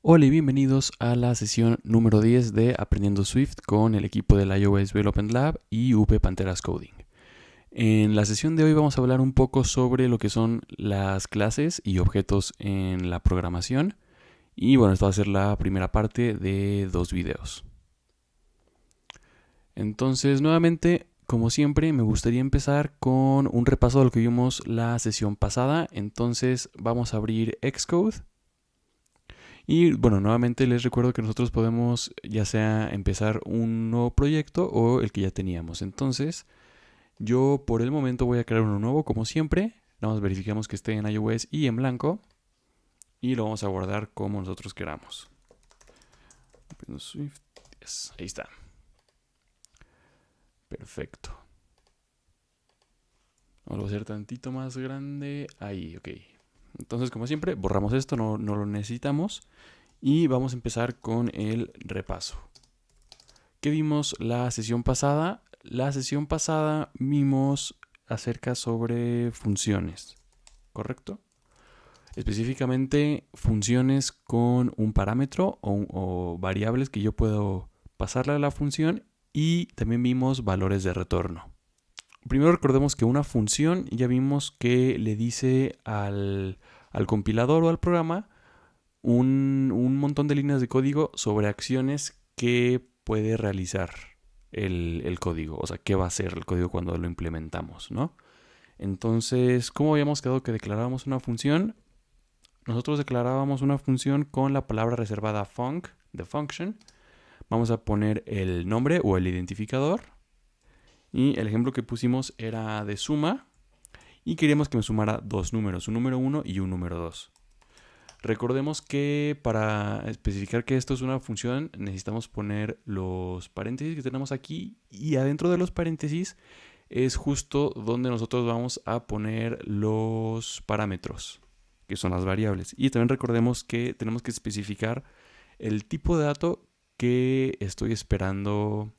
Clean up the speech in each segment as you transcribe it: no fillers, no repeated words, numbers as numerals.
Hola y bienvenidos a la sesión número 10 de Aprendiendo Swift con el equipo del iOS Development Lab y UP Panteras Coding. En la sesión de hoy vamos a hablar un poco sobre lo que son las clases y objetos en la programación. Y bueno, esta va a ser la primera parte de 2 videos. Entonces, nuevamente, como siempre, me gustaría empezar con un repaso de lo que vimos la sesión pasada. Entonces, vamos a abrir Xcode. Y bueno, nuevamente les recuerdo que nosotros podemos ya sea empezar un nuevo proyecto o el que ya teníamos. Entonces, yo por el momento voy a crear uno nuevo como siempre. Nada más verificamos que esté en iOS y en blanco. Y lo vamos a guardar como nosotros queramos. Swift. Yes, ahí está. Perfecto. Vamos a hacer tantito más grande. Ahí, ok. Entonces, como siempre, borramos esto, no lo necesitamos. Y vamos a empezar con el repaso. ¿Qué vimos la sesión pasada? La sesión pasada vimos acerca sobre funciones, ¿correcto? Específicamente funciones con un parámetro o variables que yo puedo pasarle a la función, y también vimos valores de retorno. Primero recordemos que una función ya vimos que le dice al compilador o al programa un montón de líneas de código sobre acciones que puede realizar el código. O sea, qué va a hacer el código cuando lo implementamos, ¿no? Entonces, ¿cómo habíamos quedado que declarábamos una función? Nosotros declarábamos una función con la palabra reservada func, de function. Vamos a poner el nombre o el identificador. Y el ejemplo que pusimos era de suma. Y queríamos que me sumara dos números, un número 1 y un número 2. Recordemos que para especificar que esto es una función necesitamos poner los paréntesis que tenemos aquí, y adentro de los paréntesis es justo donde nosotros vamos a poner los parámetros, que son las variables. Y también recordemos que tenemos que especificar el tipo de dato que estoy esperando,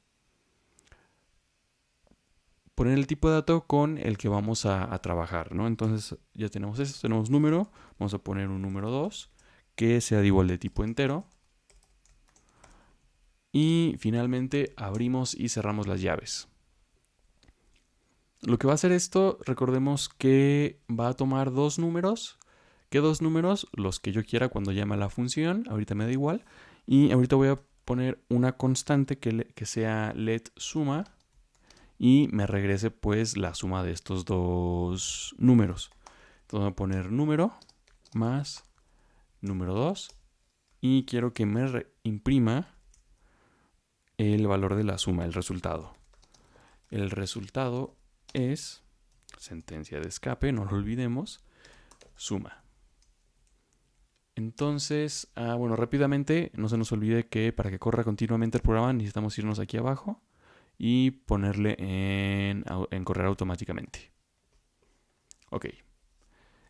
poner el tipo de dato con el que vamos a trabajar, ¿no? Entonces ya tenemos esto, tenemos número, vamos a poner un número 2 que sea de igual de tipo entero. Y finalmente abrimos y cerramos las llaves. Lo que va a hacer esto, recordemos que va a tomar dos números. ¿Qué dos números? Los que yo quiera cuando llame a la función. Ahorita me da igual. Y ahorita voy a poner una constante que sea let suma y me regrese pues la suma de estos dos números. Entonces voy a poner número más número 2 y quiero que me imprima el valor de la suma, el resultado. El resultado es, sentencia de escape, no lo olvidemos, suma. Entonces, bueno, rápidamente, no se nos olvide que para que corra continuamente el programa necesitamos irnos aquí abajo y ponerle en correr automáticamente. Ok,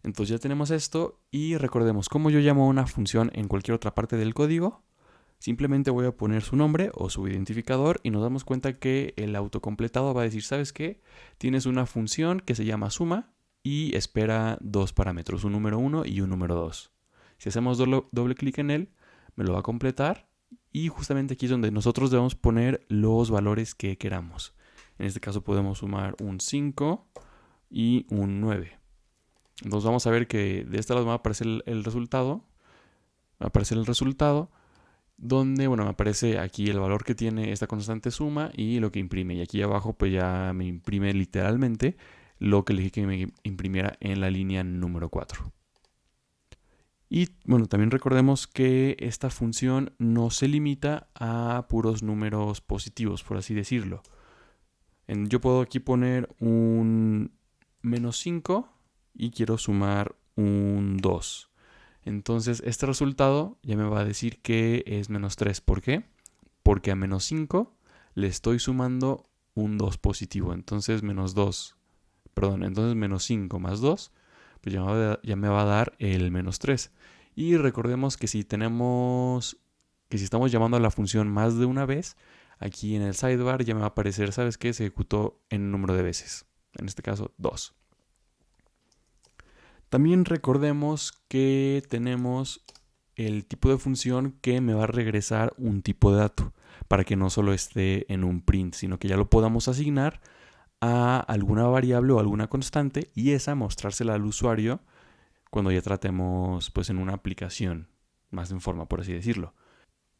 entonces ya tenemos esto, y recordemos, como yo llamo a una función en cualquier otra parte del código, simplemente voy a poner su nombre o su identificador y nos damos cuenta que el autocompletado va a decir, ¿sabes qué? Tienes una función que se llama suma y espera dos parámetros, un número 1 y un número 2. Si hacemos doble clic en él, me lo va a completar, y justamente aquí es donde nosotros debemos poner los valores que queramos. En este caso podemos sumar un 5 y un 9. Entonces vamos a ver que de este lado va a aparecer el resultado. Va a aparecer el resultado donde, bueno, me aparece aquí el valor que tiene esta constante suma y lo que imprime. Y aquí abajo pues ya me imprime literalmente lo que le dije que me imprimiera en la línea número 4. Y bueno, también recordemos que esta función no se limita a puros números positivos, por así decirlo. Yo puedo aquí poner un menos 5 y quiero sumar un 2. Entonces este resultado ya me va a decir que es menos 3. ¿Por qué? Porque a menos 5 le estoy sumando un 2 positivo. Entonces entonces menos 5 más 2, pues ya me va a dar el menos 3. Y recordemos que si estamos llamando a la función más de una vez, aquí en el sidebar ya me va a aparecer, ¿sabes qué? Se ejecutó en número de veces. En este caso, 2. También recordemos que tenemos el tipo de función que me va a regresar un tipo de dato, para que no solo esté en un print, sino que ya lo podamos asignar a alguna variable o alguna constante y esa mostrársela al usuario cuando ya tratemos pues en una aplicación más en forma, por así decirlo.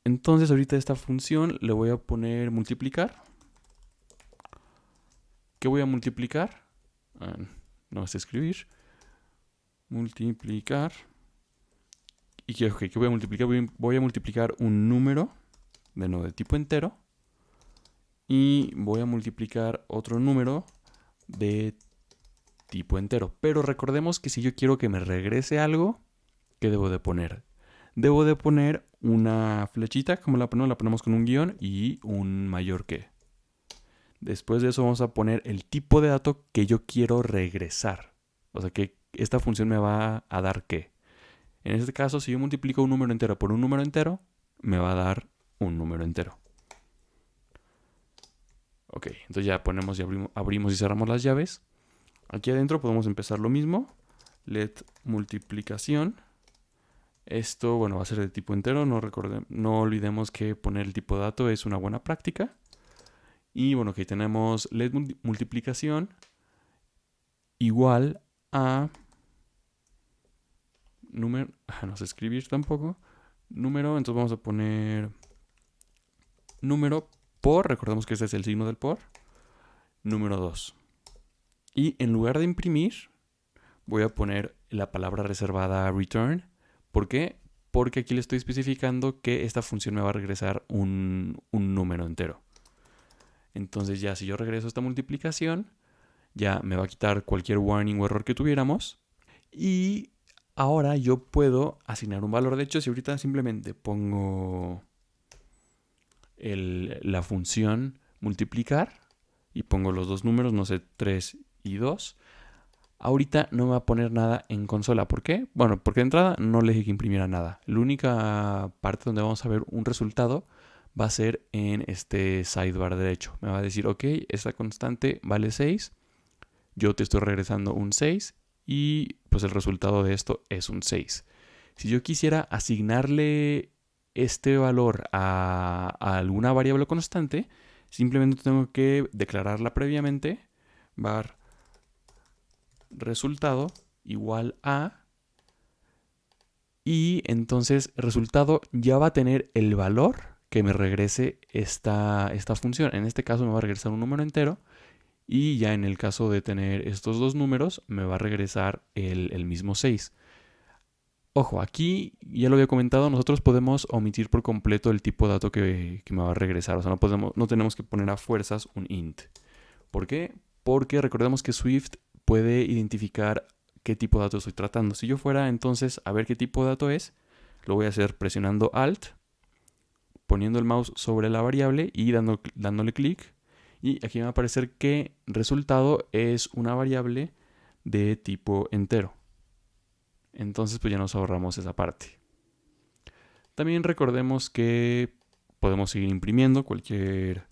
Entonces ahorita esta función le voy a poner multiplicar. ¿Qué voy a multiplicar? No sé escribir. Multiplicar. ¿Y qué voy a multiplicar? Voy a multiplicar un número de nuevo de tipo entero. Y voy a multiplicar otro número de tipo entero. Pero recordemos que si yo quiero que me regrese algo, ¿qué debo de poner? Debo de poner una flechita, como la ponemos con un guión y un mayor que. Después de eso vamos a poner el tipo de dato que yo quiero regresar. O sea que esta función me va a dar qué. En este caso, si yo multiplico un número entero por un número entero, me va a dar un número entero. Ok, entonces ya ponemos y abrimos y cerramos las llaves. Aquí adentro podemos empezar lo mismo. Let multiplicación. Esto, bueno, va a ser de tipo entero. No olvidemos que poner el tipo de dato es una buena práctica. Y bueno, aquí tenemos let multiplicación igual a número, no sé escribir tampoco, número, entonces vamos a poner número por, recordemos que ese es el signo del por, número 2. Y en lugar de imprimir, voy a poner la palabra reservada return. ¿Por qué? Porque aquí le estoy especificando que esta función me va a regresar un número entero. Entonces ya si yo regreso esta multiplicación, ya me va a quitar cualquier warning o error que tuviéramos. Y ahora yo puedo asignar un valor. De hecho, si ahorita simplemente pongo la función multiplicar y pongo los dos números, no sé, 3 y 2, ahorita no me va a poner nada en consola. ¿Por qué? Bueno, porque de entrada no le dije que imprimiera nada. La única parte donde vamos a ver un resultado va a ser en este sidebar derecho. Me va a decir, ok, esta constante vale 6, yo te estoy regresando un 6 y pues el resultado de esto es un 6. Si yo quisiera asignarle este valor a alguna variable constante, simplemente tengo que declararla previamente, var resultado igual a, y entonces el resultado ya va a tener el valor que me regrese esta función. En este caso me va a regresar un número entero y ya en el caso de tener estos dos números me va a regresar el mismo 6. Ojo, aquí ya lo había comentado, nosotros podemos omitir por completo el tipo de dato que me va a regresar. O sea, no tenemos que poner a fuerzas un int. ¿Por qué? Porque recordemos que Swift puede identificar qué tipo de dato estoy tratando. Si yo fuera entonces a ver qué tipo de dato es, lo voy a hacer presionando Alt, poniendo el mouse sobre la variable y dándole clic. Y aquí me va a aparecer que resultado es una variable de tipo entero. Entonces pues ya nos ahorramos esa parte. También recordemos que podemos seguir imprimiendo cualquier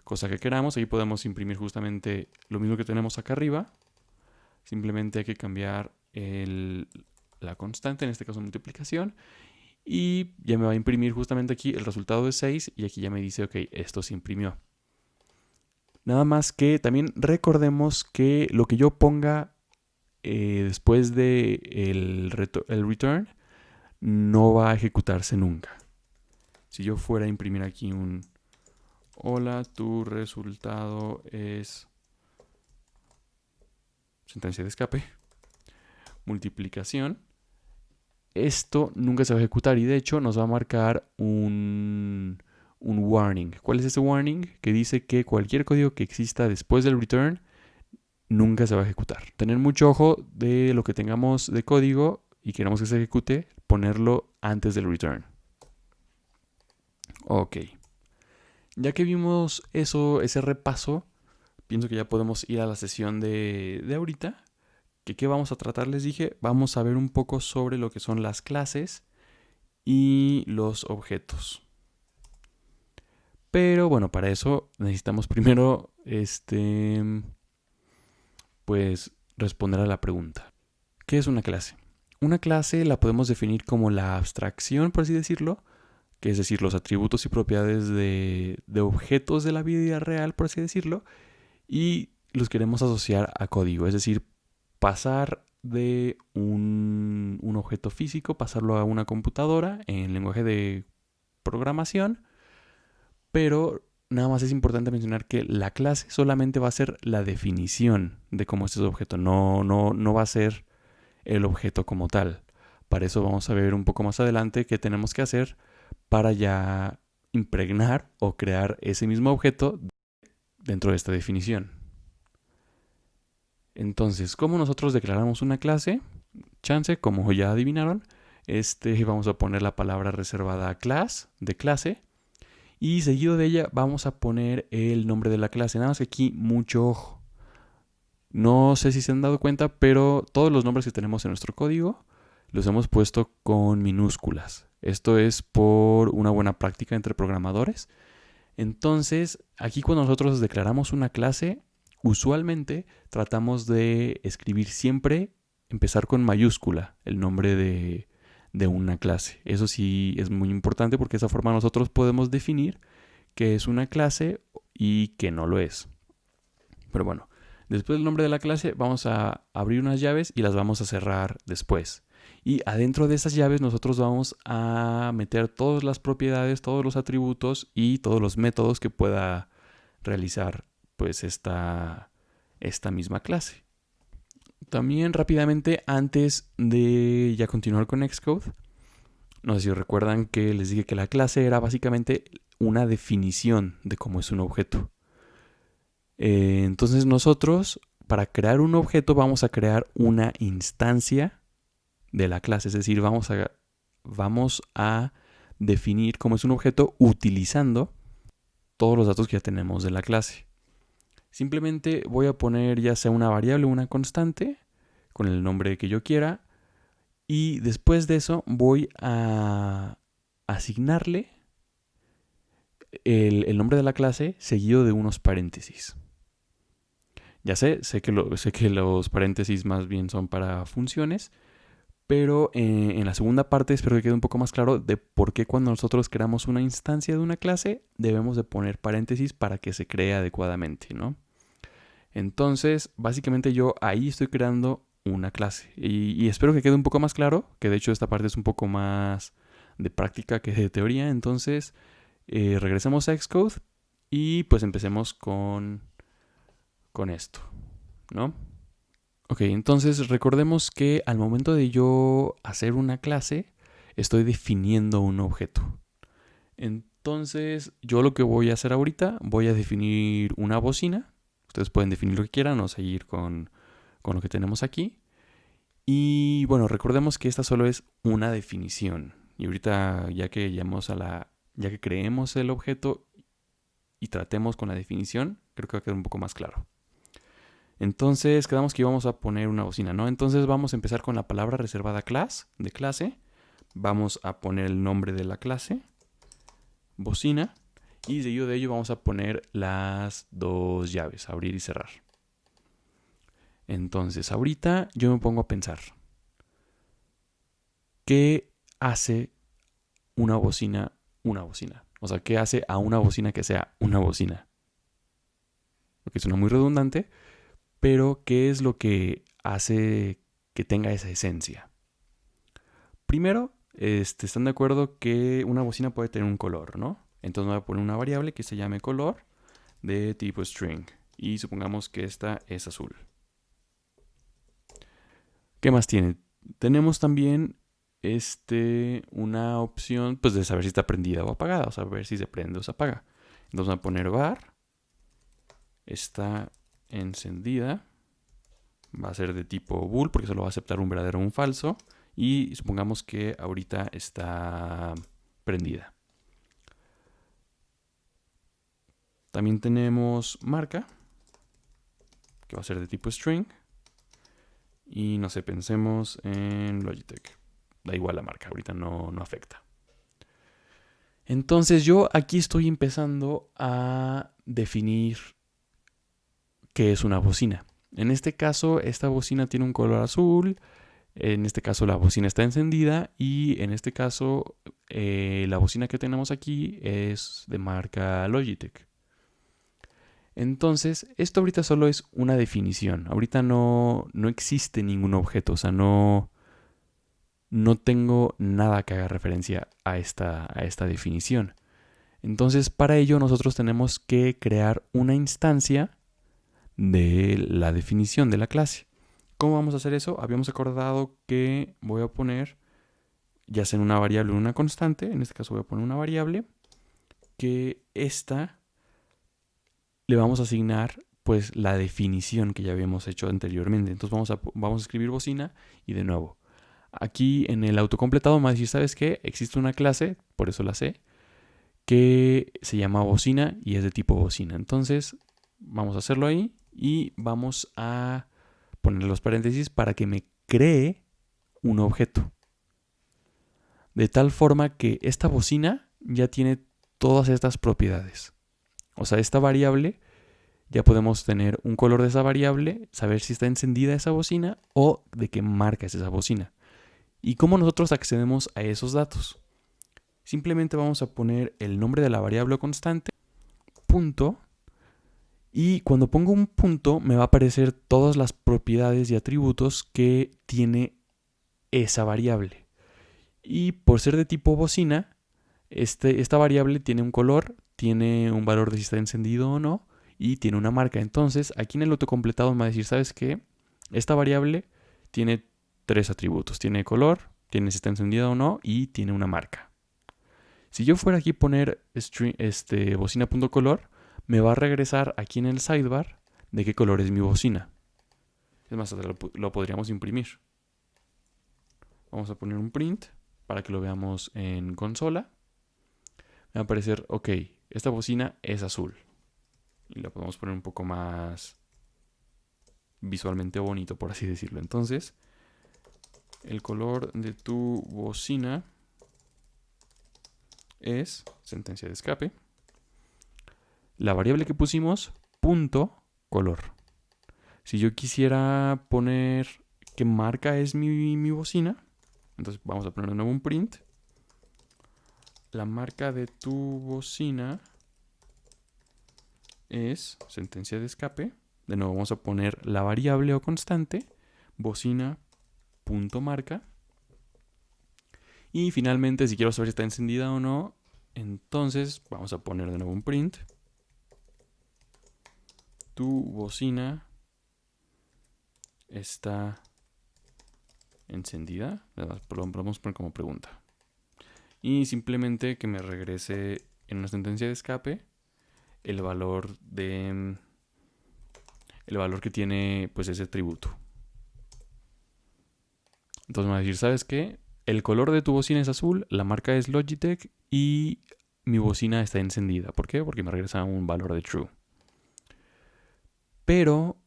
cosa que queramos. Ahí podemos imprimir justamente lo mismo que tenemos acá arriba. Simplemente hay que cambiar la constante, en este caso multiplicación. Y ya me va a imprimir justamente aquí el resultado de 6 y aquí ya me dice, ok, esto se imprimió. Nada más que también recordemos que lo que yo ponga después de el return no va a ejecutarse nunca. Si yo fuera a imprimir aquí un hola, tu resultado es sentencia de escape, multiplicación, esto nunca se va a ejecutar y de hecho nos va a marcar un warning. ¿Cuál es ese warning? Que dice que cualquier código que exista después del return nunca se va a ejecutar. Tener mucho ojo de lo que tengamos de código y queremos que se ejecute, ponerlo antes del return. Ok. Ya que vimos ese repaso, pienso que ya podemos ir a la sesión de ahorita. ¿Qué vamos a tratar? Les dije, vamos a ver un poco sobre lo que son las clases y los objetos. Pero bueno, para eso necesitamos primero pues responder a la pregunta. ¿Qué es una clase? Una clase la podemos definir como la abstracción, por así decirlo, que es decir, los atributos y propiedades de objetos de la vida real, por así decirlo, y los queremos asociar a código, es decir, pasar de un objeto físico, pasarlo a una computadora en lenguaje de programación, pero nada más es importante mencionar que la clase solamente va a ser la definición de cómo es ese objeto, no va a ser el objeto como tal. Para eso vamos a ver un poco más adelante qué tenemos que hacer para ya impregnar o crear ese mismo objeto dentro de esta definición. Entonces, ¿cómo nosotros declaramos una clase? Chance, como ya adivinaron, vamos a poner la palabra reservada a class, de clase, y seguido de ella vamos a poner el nombre de la clase. Nada más que aquí mucho ojo. No sé si se han dado cuenta, pero todos los nombres que tenemos en nuestro código los hemos puesto con minúsculas. Esto es por una buena práctica entre programadores. Entonces, aquí cuando nosotros declaramos una clase, usualmente tratamos de escribir siempre, empezar con mayúscula el nombre de una clase. Eso sí es muy importante porque de esa forma nosotros podemos definir qué es una clase y qué no lo es. Pero bueno, después del nombre de la clase vamos a abrir unas llaves y las vamos a cerrar después. Y adentro de esas llaves nosotros vamos a meter todas las propiedades, todos los atributos y todos los métodos que pueda realizar pues esta misma clase. También rápidamente, antes de ya continuar con Xcode, no sé si recuerdan que les dije que la clase era básicamente una definición de cómo es un objeto. Entonces nosotros, para crear un objeto, vamos a crear una instancia de la clase. Es decir, vamos a definir cómo es un objeto utilizando todos los datos que ya tenemos de la clase. Simplemente voy a poner ya sea una variable o una constante con el nombre que yo quiera. Y después de eso voy a asignarle el nombre de la clase seguido de unos paréntesis. Ya sé que los paréntesis más bien son para funciones, pero en la segunda parte espero que quede un poco más claro de por qué cuando nosotros creamos una instancia de una clase debemos de poner paréntesis para que se cree adecuadamente, ¿no? Entonces, básicamente yo ahí estoy creando una clase y espero que quede un poco más claro, que de hecho esta parte es un poco más de práctica que de teoría. Entonces, regresemos a Xcode y pues empecemos con esto, ¿no? Ok, entonces recordemos que al momento de yo hacer una clase, estoy definiendo un objeto. Entonces, yo lo que voy a hacer ahorita, voy a definir una bocina. Ustedes pueden definir lo que quieran o seguir con lo que tenemos aquí. Y bueno, recordemos que esta solo es una definición. Y ahorita, ya que creemos el objeto y tratemos con la definición, creo que va a quedar un poco más claro. Entonces, quedamos que íbamos a poner una bocina, ¿no? Entonces vamos a empezar con la palabra reservada class, de clase. Vamos a poner el nombre de la clase, bocina. Y seguido de ello vamos a poner las dos llaves, abrir y cerrar. Entonces, ahorita yo me pongo a pensar, ¿qué hace una bocina una bocina? O sea, ¿qué hace a una bocina que sea una bocina? Porque suena muy redundante, pero ¿qué es lo que hace que tenga esa esencia? Primero, están de acuerdo que una bocina puede tener un color, ¿no? Entonces voy a poner una variable que se llame color de tipo string. Y supongamos que esta es azul. ¿Qué más tiene? Tenemos también una opción pues de saber si está prendida o apagada, o saber si se prende o se apaga. Entonces voy a poner var, está encendida, va a ser de tipo bool porque solo va a aceptar un verdadero o un falso, y supongamos que ahorita está prendida. También tenemos marca, que va a ser de tipo string, y no sé, pensemos en Logitech. Da igual la marca, ahorita no afecta. Entonces yo aquí estoy empezando a definir qué es una bocina. En este caso, esta bocina tiene un color azul, En este caso la bocina está encendida y en este caso la bocina que tenemos aquí es de marca Logitech. Entonces, esto ahorita solo es una definición. Ahorita no existe ningún objeto, o sea, no tengo nada que haga referencia a esta definición. Entonces, para ello nosotros tenemos que crear una instancia de la definición de la clase. ¿Cómo vamos a hacer eso? Habíamos acordado que voy a poner, ya sea en una variable o en una constante, en este caso voy a poner una variable, que esta le vamos a asignar pues la definición que ya habíamos hecho anteriormente. Entonces vamos a escribir bocina y de nuevo. Aquí en el autocompletado me va a decir, ¿sabes qué? Existe una clase, por eso la sé, que se llama bocina y es de tipo bocina. Entonces vamos a hacerlo ahí y vamos a poner los paréntesis para que me cree un objeto. De tal forma que esta bocina ya tiene todas estas propiedades. O sea, esta variable, ya podemos tener un color de esa variable, saber si está encendida esa bocina o de qué marca es esa bocina. ¿Y cómo nosotros accedemos a esos datos? Simplemente vamos a poner el nombre de la variable constante, punto, y cuando pongo un punto me va a aparecer todas las propiedades y atributos que tiene esa variable. Y por ser de tipo bocina, esta variable tiene un color, tiene un valor de si está encendido o no, y tiene una marca. Entonces, aquí en el autocompletado me va a decir, ¿sabes qué? Esta variable tiene 3 atributos. Tiene color, tiene si está encendida o no, y tiene una marca. Si yo fuera aquí a poner bocina.color, me va a regresar aquí en el sidebar de qué color es mi bocina. Es más, lo podríamos imprimir. Vamos a poner un print para que lo veamos en consola. Me va a aparecer, ok, esta bocina es azul. Y la podemos poner un poco más visualmente bonito, por así decirlo. Entonces, el color de tu bocina es sentencia de escape. La variable que pusimos, punto color. Si yo quisiera poner qué marca es mi bocina, entonces vamos a poner de nuevo un print. La marca de tu bocina es sentencia de escape. De nuevo vamos a poner la variable o constante bocina.marca. Y finalmente, si quiero saber si está encendida o no, entonces vamos a poner de nuevo un print. Tu bocina está encendida. Lo vamos a poner como pregunta. Y simplemente que me regrese en una sentencia de escape el valor que tiene pues ese atributo. Entonces me va a decir, ¿sabes qué? El color de tu bocina es azul, la marca es Logitech y mi bocina está encendida. ¿Por qué? Porque me regresa un valor de true. Pero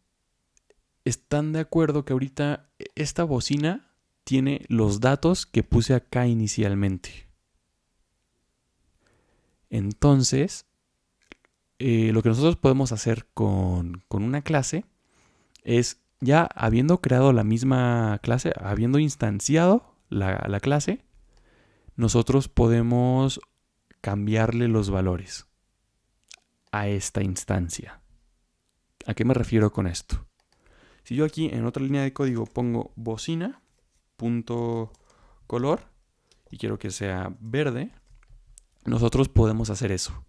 están de acuerdo que ahorita esta bocina tiene los datos que puse acá inicialmente. Entonces, lo que nosotros podemos hacer con una clase es, ya habiendo creado la misma clase, habiendo instanciado la clase, nosotros podemos cambiarle los valores a esta instancia. ¿A qué me refiero con esto? Si yo aquí en otra línea de código pongo bocina.color y quiero que sea verde, nosotros podemos hacer eso.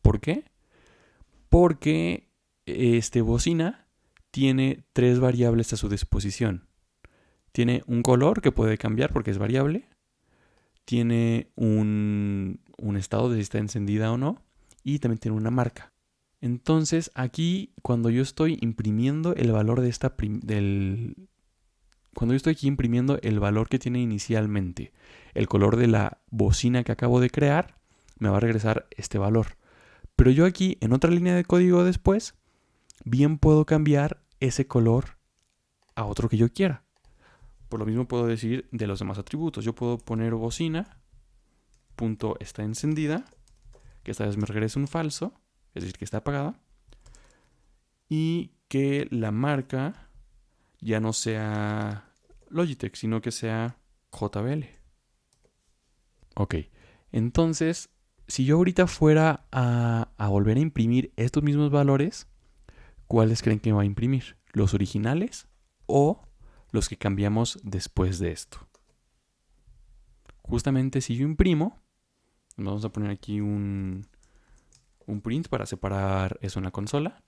¿Por qué? Porque bocina tiene 3 variables a su disposición. Tiene un color que puede cambiar porque es variable. Tiene un estado de si está encendida o no. Y también tiene una marca. Entonces aquí cuando yo estoy imprimiendo el valor de cuando yo estoy aquí imprimiendo el valor que tiene inicialmente el color de la bocina que acabo de crear, me va a regresar este valor. Pero yo aquí en otra línea de código después, bien puedo cambiar ese color a otro que yo quiera. Por lo mismo puedo decir de los demás atributos. Yo puedo poner bocina, punto está encendida, que esta vez me regrese un falso, es decir, que está apagada. Y que la marca ya no sea Logitech, sino que sea JBL. Ok, entonces, si yo ahorita fuera a volver a imprimir estos mismos valores, ¿cuáles creen que me va a imprimir? ¿Los originales o los que cambiamos después de esto? Justamente si yo imprimo, vamos a poner aquí un print para separar eso en la consola.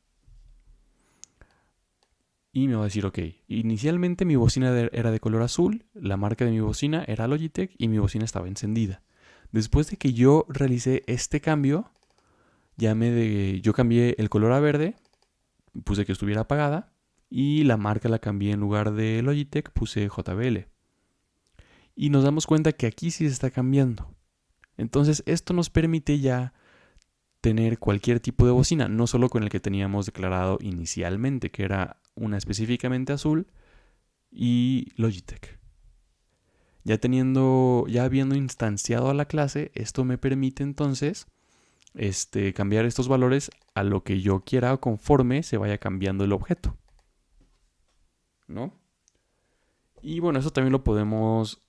Y me va a decir, ok, inicialmente mi bocina era de color azul, la marca de mi bocina era Logitech y mi bocina estaba encendida. Después de que yo realicé este cambio, yo cambié el color a verde, puse que estuviera apagada y la marca la cambié en lugar de Logitech, puse JBL. Y nos damos cuenta que aquí sí se está cambiando. Entonces esto nos permite ya tener cualquier tipo de bocina, no solo con el que teníamos declarado inicialmente, que era una específicamente azul y Logitech. Ya habiendo instanciado a la clase, esto me permite entonces cambiar estos valores a lo que yo quiera conforme se vaya cambiando el objeto, ¿no? Y bueno, eso también lo podemos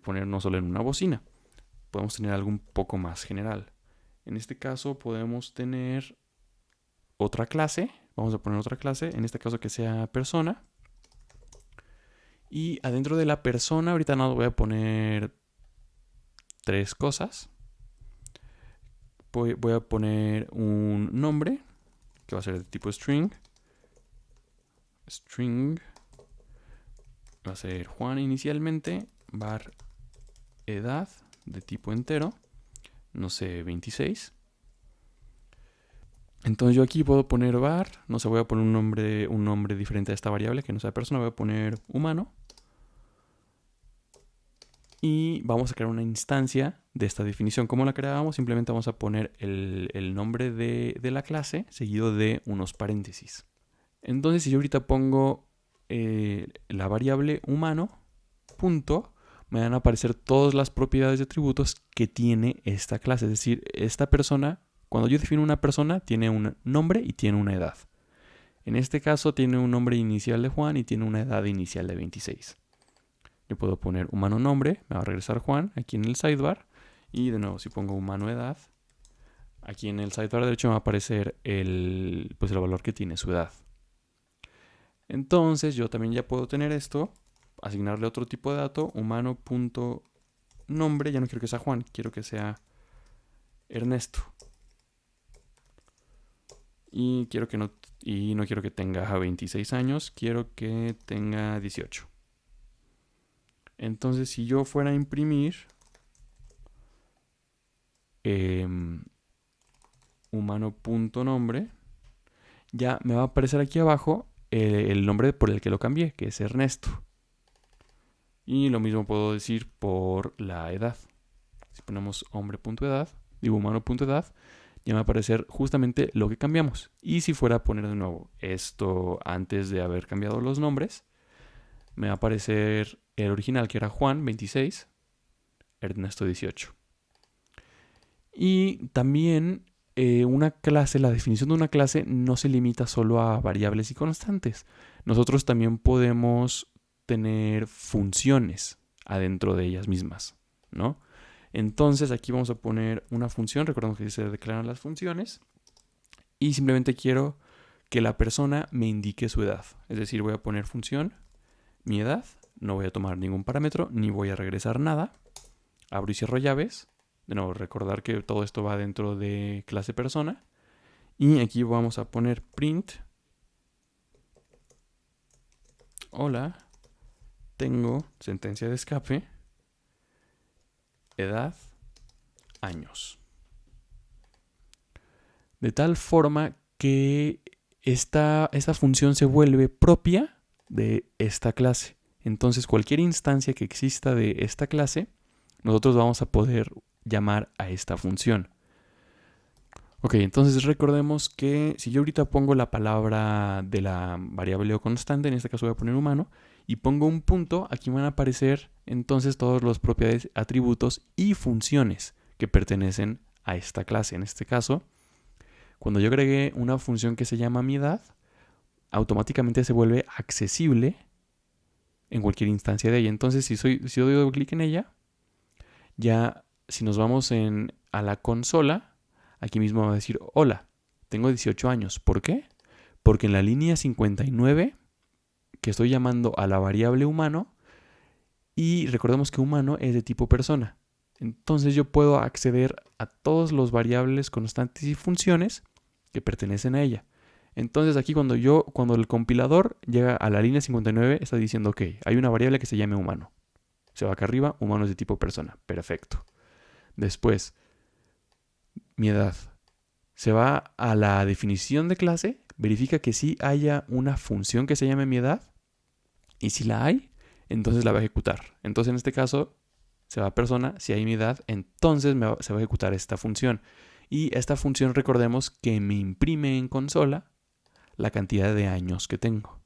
poner no solo en una bocina, podemos tener algo un poco más general. En este caso podemos tener otra clase, vamos a poner otra clase, en este caso que sea persona. Y adentro de la persona, ahorita no voy a poner 3 cosas. Voy a poner un nombre, que va a ser de tipo string. String va a ser Juan inicialmente, var edad de tipo entero, no sé, 26. Entonces yo aquí puedo poner var, no sé, voy a poner un nombre diferente a esta variable que no sea persona, voy a poner humano. Y vamos a crear una instancia de esta definición. ¿Cómo la creábamos? Simplemente vamos a poner el nombre de la clase seguido de unos paréntesis. Entonces si yo ahorita pongo la variable humano, punto, me van a aparecer todas las propiedades de atributos que tiene esta clase. Es decir, esta persona, cuando yo defino una persona, tiene un nombre y tiene una edad. En este caso tiene un nombre inicial de Juan y tiene una edad inicial de 26. Yo puedo poner humano nombre, me va a regresar Juan aquí en el sidebar. Y de nuevo, si pongo humano edad, aquí en el sidebar derecho me va a aparecer el valor que tiene su edad. Entonces yo también ya puedo tener esto, asignarle otro tipo de dato, humano.nombre, ya no quiero que sea Juan, quiero que sea Ernesto. Y no quiero que tenga 26 años, quiero que tenga 18. Entonces, si yo fuera a imprimir humano.nombre, ya me va a aparecer aquí abajo el nombre por el que lo cambié, que es Ernesto. Y lo mismo puedo decir por la edad. Si ponemos humano.edad, ya me va a aparecer justamente lo que cambiamos. Y si fuera a poner de nuevo esto antes de haber cambiado los nombres, me va a aparecer el original, que era Juan, 26, Ernesto, 18. Y también la definición de una clase no se limita solo a variables y constantes. Nosotros también podemos tener funciones adentro de ellas mismas, ¿no? Entonces aquí vamos a poner una función, recordemos que se declaran las funciones, y simplemente quiero que la persona me indique su edad. Es decir, voy a poner función, mi edad, no voy a tomar ningún parámetro, ni voy a regresar nada. Abro y cierro llaves. De nuevo, recordar que todo esto va dentro de clase persona. Y aquí vamos a poner print. Hola, tengo sentencia de escape. Edad, años. De tal forma que esta función se vuelve propia de esta clase. Entonces, cualquier instancia que exista de esta clase, nosotros vamos a poder llamar a esta función. Ok, entonces recordemos que si yo ahorita pongo la palabra de la variable o constante, en este caso voy a poner humano, y pongo un punto, aquí van a aparecer entonces todas las propiedades, atributos y funciones que pertenecen a esta clase. En este caso, cuando yo agregué una función que se llama mi edad, automáticamente se vuelve accesible en cualquier instancia de ella. Entonces, si yo doy doble clic en ella, ya si nos vamos a la consola, aquí mismo va a decir, hola, tengo 18 años. ¿Por qué? Porque en la línea 59, que estoy llamando a la variable humano, y recordemos que humano es de tipo persona. Entonces yo puedo acceder a todos los variables, constantes y funciones que pertenecen a ella. Entonces aquí cuando el compilador llega a la línea 59, está diciendo, ok, hay una variable que se llame humano. Se va acá arriba, humano es de tipo persona. Perfecto. Después, mi edad. Se va a la definición de clase, verifica que sí haya una función que se llame mi edad. Y si la hay, entonces la va a ejecutar. Entonces en este caso, se va a persona, si hay mi edad, entonces se va a ejecutar esta función. Y esta función, recordemos que me imprime en consola la cantidad de años que tengo.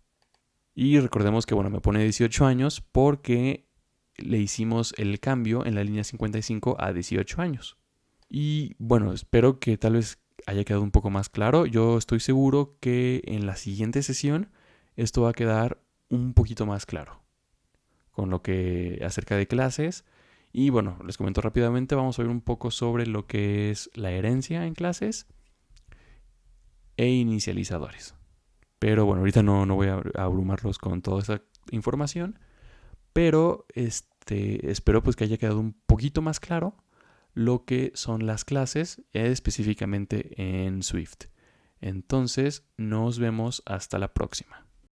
Y recordemos que, me pone 18 años porque le hicimos el cambio en la línea 55 a 18 años. Y espero que tal vez haya quedado un poco más claro. Yo estoy seguro que en la siguiente sesión esto va a quedar un poquito más claro con lo que acerca de clases. Y les comento rápidamente, vamos a ver un poco sobre lo que es la herencia en clases e inicializadores. Pero ahorita no voy a abrumarlos con toda esa información, pero espero pues que haya quedado un poquito más claro lo que son las clases, específicamente en Swift. Entonces, nos vemos hasta la próxima.